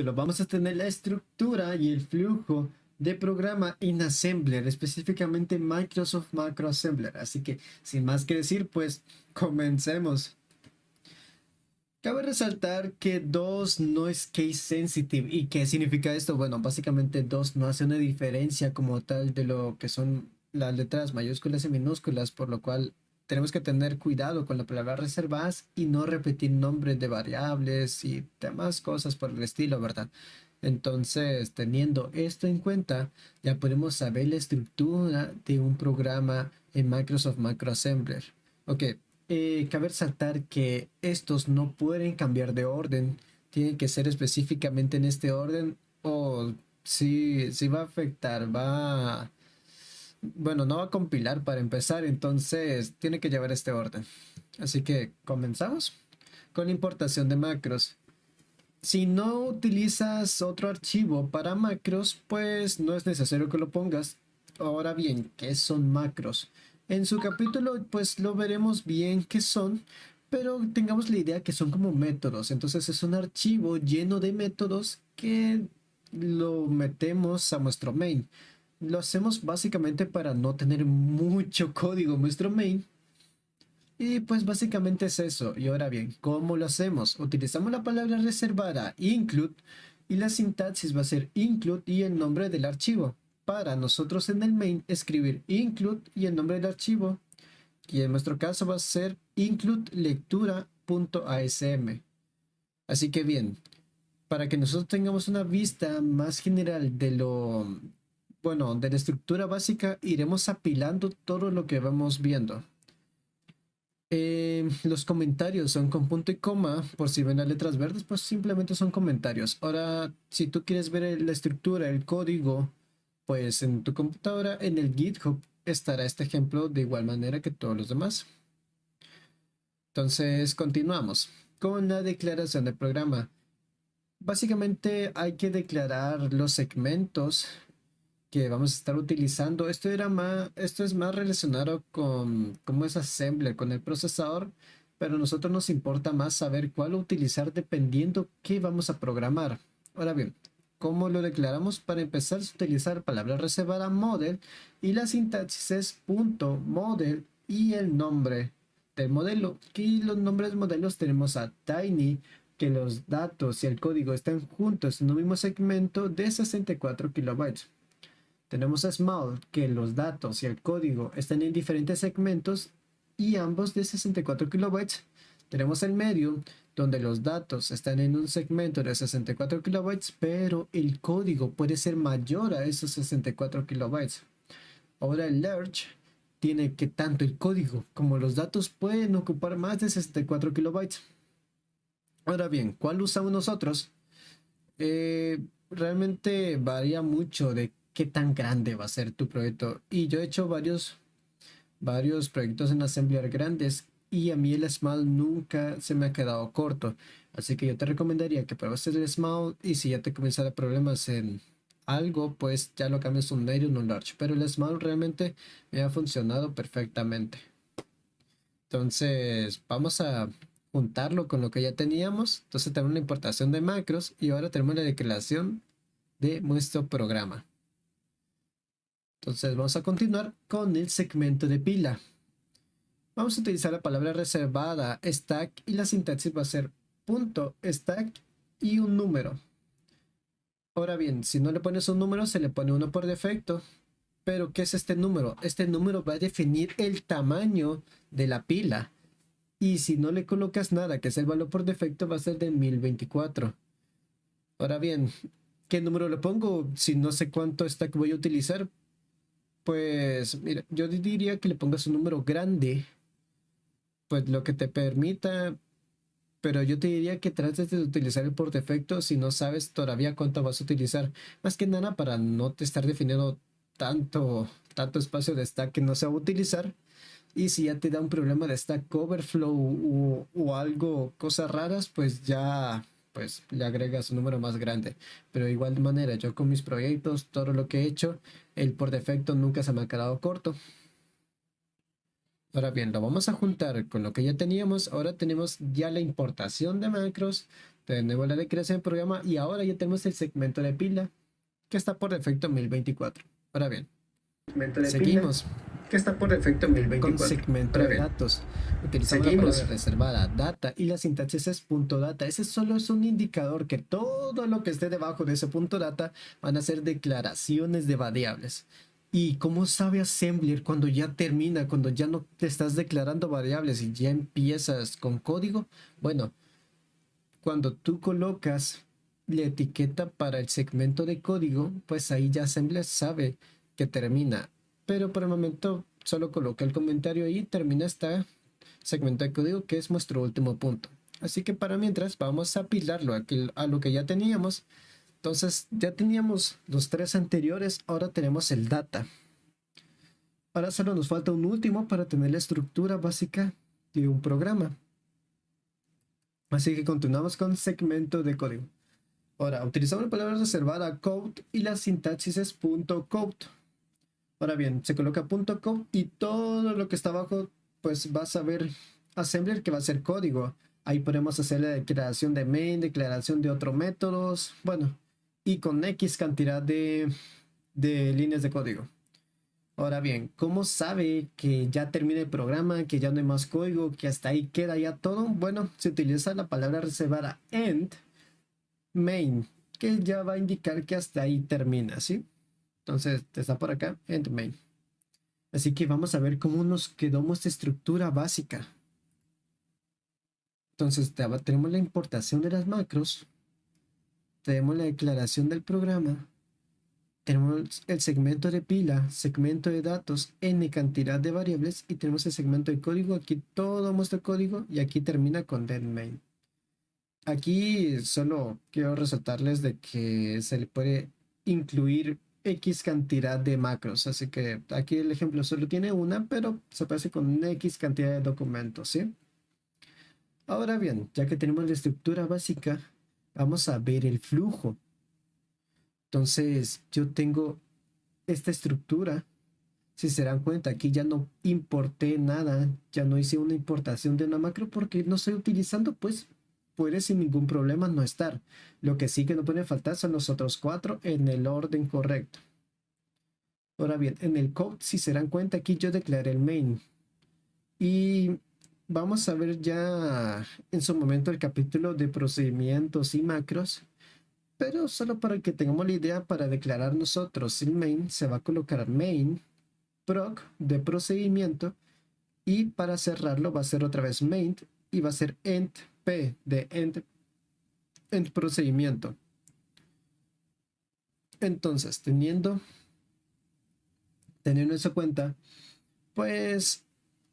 Pero vamos a tener la estructura y el flujo de programa en Assembler, específicamente Microsoft Macro Assembler. Así que, sin más que decir, pues comencemos. Cabe resaltar que DOS no es case sensitive. ¿Y qué significa esto? Bueno, básicamente DOS no hace una diferencia como tal de lo que son las letras mayúsculas y minúsculas, por lo cual tenemos que tener cuidado con las palabras reservadas y no repetir nombres de variables y demás cosas por el estilo, ¿verdad? Entonces, teniendo esto en cuenta, ya podemos saber la estructura de un programa en Microsoft Macro Assembler. Ok, cabe resaltar que estos no pueden cambiar de orden, tienen que ser específicamente en este orden o si va a afectar, bueno, no va a compilar para empezar, entonces tiene que llevar este orden. Así que comenzamos con la importación de macros. Si no utilizas otro archivo para macros, pues no es necesario que lo pongas. Ahora bien, ¿qué son macros? En su capítulo, pues lo veremos bien qué son, pero tengamos la idea que son como métodos. Entonces es un archivo lleno de métodos que lo metemos a nuestro main. Lo hacemos básicamente para no tener mucho código en nuestro main. Y pues básicamente es eso. Y ahora bien, ¿cómo lo hacemos? Utilizamos la palabra reservada include y la sintaxis va a ser include y el nombre del archivo. Para nosotros en el main escribir include y el nombre del archivo. Y en nuestro caso va a ser include lectura.asm. Así que bien, para que nosotros tengamos una vista más general de bueno, de la estructura básica, iremos apilando todo lo que vamos viendo. Los comentarios son con punto y coma, por si ven las letras verdes, pues simplemente son comentarios. Ahora, si tú quieres ver la estructura, el código, pues en tu computadora, en el GitHub, estará este ejemplo de igual manera que todos los demás. Entonces, continuamos con la declaración del programa. Básicamente hay que declarar los segmentos que vamos a estar utilizando. Esto es más relacionado con cómo es Assembler, con el procesador, pero a nosotros nos importa más saber cuál utilizar dependiendo qué vamos a programar. Ahora bien, ¿cómo lo declaramos? Para empezar, se utilizar palabra reservada model y la sintaxis es punto model y el nombre del modelo. Aquí los nombres de modelos tenemos a Tiny, que los datos y el código están juntos en un mismo segmento de 64 kilobytes. Tenemos a Small, que los datos y el código están en diferentes segmentos y ambos de 64 kilobytes. Tenemos el medio, donde los datos están en un segmento de 64 kilobytes, pero el código puede ser mayor a esos 64 kilobytes. Ahora el large tiene que tanto el código como los datos pueden ocupar más de 64 kilobytes. Ahora bien, ¿cuál usamos nosotros? Realmente varía mucho de qué tan grande va a ser tu proyecto. Y yo he hecho varios proyectos en Assembler grandes y a mí el Small nunca se me ha quedado corto. Así que yo te recomendaría que pruebes el Small y si ya te comienza a dar problemas en algo, pues ya lo cambies a un medium o un large. Pero el Small realmente me ha funcionado perfectamente. Entonces, vamos a juntarlo con lo que ya teníamos. Entonces tenemos la importación de macros y ahora tenemos la declaración de nuestro programa. Entonces vamos a continuar con el segmento de pila. Vamos a utilizar la palabra reservada stack y la sintaxis va a ser punto stack y un número. Ahora bien, si no le pones un número, se le pone uno por defecto. Pero ¿qué es este número? Este número va a definir el tamaño de la pila. Y si no le colocas nada, que es el valor por defecto, va a ser de 1024. Ahora bien, ¿qué número le pongo? Si no sé cuánto stack voy a utilizar, pues mira, yo diría que le pongas un número grande, pues lo que te permita, pero yo te diría que trates de utilizar el por defecto si no sabes todavía cuánto vas a utilizar. Más que nada para no te estar definiendo tanto espacio de stack que no se va a utilizar. Y si ya te da un problema de Stack Overflow o algo, cosas raras, pues ya pues le agregas un número más grande. Pero de igual manera, yo con mis proyectos, todo lo que he hecho, el por defecto nunca se me ha quedado corto. Ahora bien, lo vamos a juntar con lo que ya teníamos. Ahora tenemos ya la importación de macros, Tenemos la declaración del programa y ahora ya tenemos el segmento de pila que está por defecto 1024. Ahora bien, seguimos Que está por defecto con 1024. segmento de datos. Utilizamos la palabra reservada, data, y la sintaxis es punto data. Ese solo es un indicador que todo lo que esté debajo de ese punto data van a ser declaraciones de variables. ¿Y cómo sabe Assembler cuando ya termina, cuando ya no te estás declarando variables y ya empiezas con código? Bueno, cuando tú colocas la etiqueta para el segmento de código, pues ahí ya Assembler sabe que termina. Pero por el momento solo coloca el comentario ahí, termina este segmento de código que es nuestro último punto. Así que para mientras vamos a apilarlo a lo que ya teníamos. Entonces ya teníamos los tres anteriores, ahora tenemos el data. Ahora solo nos falta un último para tener la estructura básica de un programa. Así que continuamos con segmento de código. Ahora, utilizamos la palabra reservada code y la sintaxis es .code. Ahora bien, se coloca .code y todo lo que está abajo, pues vas a ver Assembler que va a ser código. Ahí podemos hacer la declaración de main, declaración de otros métodos, bueno, y con X cantidad de líneas de código. Ahora bien, ¿cómo sabe que ya termina el programa, que ya no hay más código, que hasta ahí queda ya todo? Bueno, se utiliza la palabra reservada end main, que ya va a indicar que hasta ahí termina, ¿sí? Entonces, está por acá, end main. Así que vamos a ver cómo nos quedó nuestra estructura básica. Entonces, tenemos la importación de las macros, tenemos la declaración del programa, tenemos el segmento de pila, segmento de datos, n cantidad de variables y tenemos el segmento de código, aquí todo nuestro código y aquí termina con dead main. Aquí solo quiero resaltarles de que se le puede incluir X cantidad de macros, así que aquí el ejemplo solo tiene una, pero se parece con una X cantidad de documentos, ¿sí? Ahora bien, ya que tenemos la estructura básica, vamos a ver el flujo. Entonces, yo tengo esta estructura. Si se dan cuenta, aquí ya no importé nada, ya no hice una importación de una macro porque no estoy utilizando, pues puede sin ningún problema no estar. Lo que sí que no pueden faltar son los otros cuatro en el orden correcto. Ahora bien, en el code, si se dan cuenta, aquí yo declaré el main. Y vamos a ver ya en su momento el capítulo de procedimientos y macros. Pero solo para que tengamos la idea, para declarar nosotros el main, se va a colocar main proc de procedimiento y para cerrarlo va a ser otra vez main y va a ser end p de end procedimiento. Entonces, teniendo eso en cuenta, pues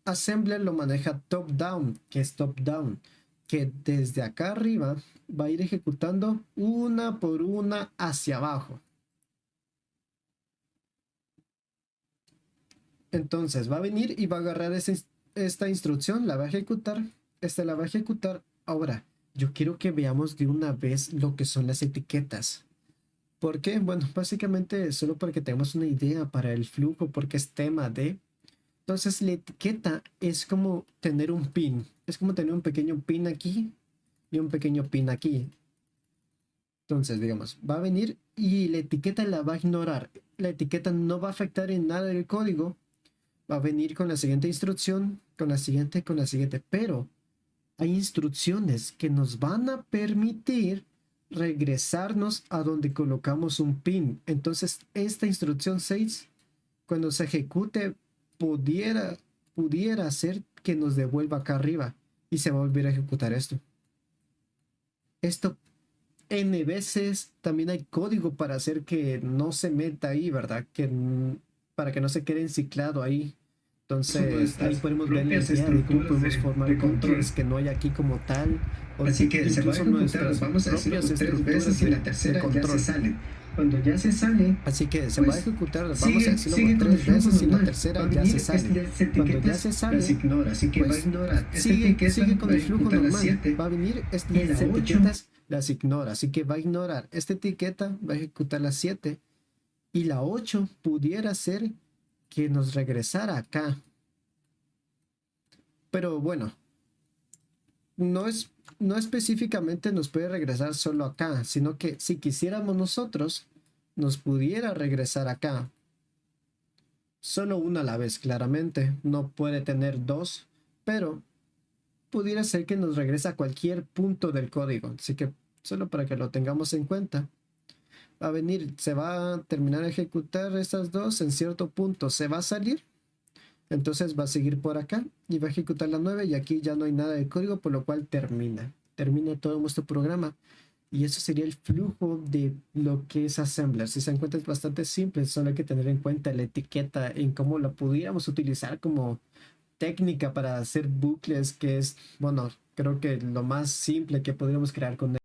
Assembler lo maneja top down, que es top down, que desde acá arriba va a ir ejecutando una por una hacia abajo. Entonces va a venir y va a agarrar esta instrucción, la va a ejecutar, esta la va a ejecutar. Ahora, yo quiero que veamos de una vez lo que son las etiquetas. ¿Por qué? Bueno, básicamente solo para que tengamos una idea para el flujo, porque es tema de... Entonces la etiqueta es como tener un pin, es como tener un pequeño pin aquí y un pequeño pin aquí. Entonces, digamos, va a venir y la etiqueta la va a ignorar. La etiqueta no va a afectar en nada el código. Va a venir con la siguiente instrucción, con la siguiente, pero hay instrucciones que nos van a permitir regresarnos a donde colocamos un pin. Entonces, esta instrucción 6, cuando se ejecute, pudiera hacer que nos devuelva acá arriba y se va a volver a ejecutar esto. Esto N veces también hay código para hacer que no se meta ahí, ¿verdad? Para que no se quede enciclado ahí. Entonces ahí podemos ver la idea de cómo podemos formar controles que no hay aquí como tal, o Así que se va a incluso ejecutar, nuestras vamos a decirlo propias 3 estructuras veces y la de tercera ya control. se sale. Cuando ya se sale, Así que se va a pues ejecutar, vamos a sigue, decirlo sigue con el 3 flujo veces y la normal. tercera Va a ya venir se sale. estas Cuando ya etiquetas, se las sale, ignora, así que va a pues ignorar. Esta sigue etiqueta con va a el flujo ejecutar las normal. 7 Va a venir y la las 8. etiquetas, las ignora. Así que va a ignorar esta etiqueta, va a ejecutar las 7 y la 8 pudiera ser que nos regresara acá. Pero bueno, no específicamente nos puede regresar solo acá, sino que si quisiéramos nosotros, nos pudiera regresar acá. Solo una a la vez, claramente. No puede tener dos, pero pudiera ser que nos regrese a cualquier punto del código. Así que solo para que lo tengamos en cuenta. Va a venir, se va a terminar de ejecutar estas dos en cierto punto. Se va a salir. Entonces va a seguir por acá y va a ejecutar la 9 y aquí ya no hay nada de código, por lo cual termina. Termina todo nuestro programa. Y eso sería el flujo de lo que es Assembler. Si se dan cuenta es bastante simple, solo hay que tener en cuenta la etiqueta en cómo la pudiéramos utilizar como técnica para hacer bucles, que es, bueno, creo que lo más simple que podríamos crear con